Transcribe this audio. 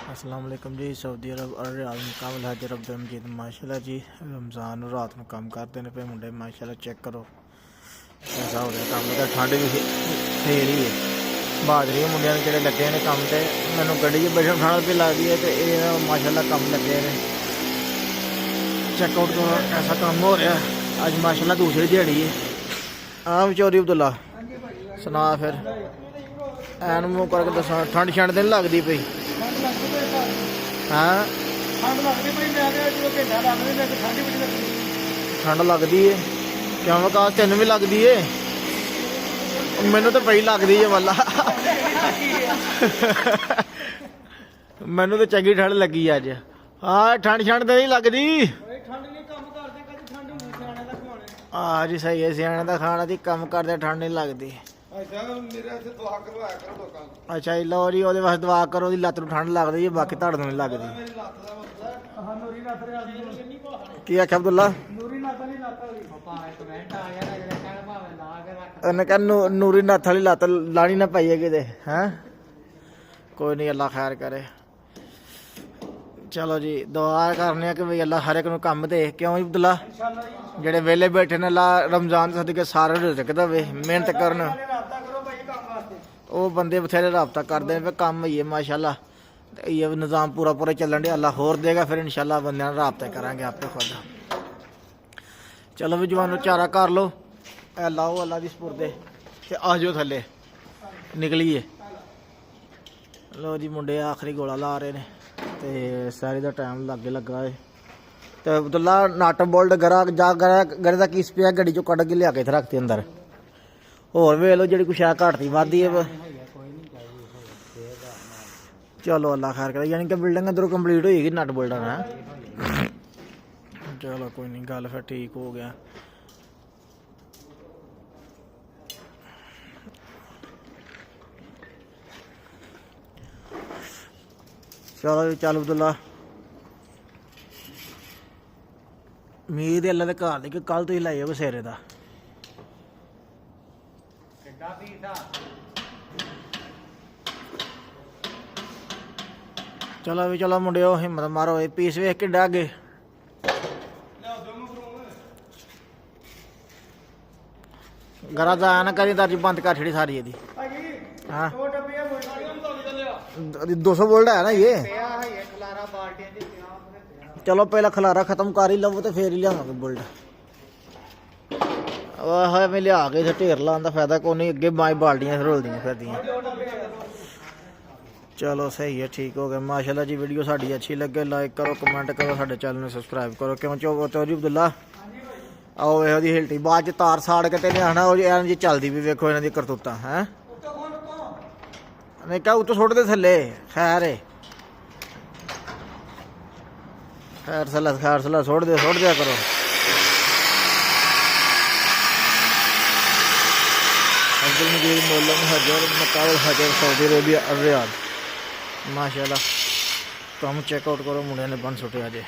अस्सलाम वालेकुम जी। सऊदी अरब रियाद मुकाबल हज रब मजीद माशाल्लाह जी। रमज़ान रात में काम करते हैं पे मुंडे माशाल्लाह चेक करो ऐसा हो रहा काम का। ठंड भी सही रही है बहादरी मुंडिया ने जोड़े लगे ने काम से। मैंने गड्डी च बैठन ठंड भी लगती है तो ये माशाल्लाह काम लगे ने। चेकआउट करो ऐसा काम हो रहा अज माशाल्लाह दूसरी दिहाड़ी है। हाँ चौधरी अब्दुल्ला सुना फिर एन मूँह करके दसा ठंड शंड तो नहीं लगती पई? हाँ ठंड लगती है क्यों विकास तेन भी लगती है? मैनू तो पई लगती है वाला मैनू तो चंगी ठंड लगी अज। हाँ ठंड शंड तो नहीं लगती। हाँ जी सही है सियाने का खाना जी कम करते ठंड नहीं लगती। अच्छा जी लो जी वो वास्ते दुआ करो दी लत्त नूं ठंड लगती है बाकी धड़ नूं नहीं लगती। की आख्या अब्दुल्ला? उन्हें कहा नूरी नत्थ वाली लत्त लानी ना पाइए किते। हैं कोई नहीं अल्लाह खैर करे। चलो जी दुआ करने कि भाई अल्लाह हर एक नूं कम दे। क्यों अब्दुल्ला जेड़े वेले बैठे ने अल्लाह रमजान सदके सारे रिज़्क देवे मेहनत करन। वो बंदे बथेरे राबता करते हैं कम ही है माशाल्लाह। ये निज़ाम पूरा पूरा चलन डे अल्लाह होर देगा फिर इंशाल्लाह बंदे राबता करांगे आपे खुद। चलो भी जवानों चारा कर लो लाओ अल्लाह की सपुर्दे ते आ जाओ थल्ले निकलिए। लो जी मुंडे आखिरी गोला ला रहे ने ते सारी दा टाइम लागे लगा है। तो अब्दुल्ला नट बोल्ट गरा जा गरे का कीस पिया गड्डी चो कड़ के लिया के इत्थे रखती अंदर। होर वेख लो जी कुछ है घटती वादी है। चलो अल्लाह खैर करे यानी कि बिल्डिंग अंदरों कंप्लीट होगी नट बोल्टा है। चलो कोई नहीं गल फिर ठीक हो गया। चलो चल अब्दुल्ला उम्मीद है अल्लाह के घर दी कि कल तुम लाई आओ बसेरे का। चलो भी चलो मुंडियो हिम्मत मारो पीस वेख के अगे। गरा जाया ना करी दर्ज बंद कर छड़ी सारी ये। हाँ 200 वोल्ट है ना ये। चलो पहला खलारा खत्म कर ही लवो तो फिर ही लियावांगे बुल्ट। वाह मैं लिया के ढेर लाने का फायदा कोई नहीं अगे माई बाल्टियां रोलदियां फिरदियां। चलो सही है ठीक हो गया माशाल्लाह जी। वीडियो साड़ी अच्छी लगे लाइक करो कमेंट करो साडे चैनल में सब्सक्राइब करो। क्यों चौधरी अब्दुल्ला आओ यो दी हिलटी बाद च तार साड़ के तेने आना जी चलती भी वेखो इन्हां दी करतूतां हैं। मैं क्या उत्तों सुट दे थल्ले खैर है खैर सला सुट दिया करो। अब्दुल मजीद मोलम हजर मुकाबल हजर सऊदी अरबिया रियाद माशाल्लाह। तुम चेकआउट करो मुंडे ने बन सुटे अजे।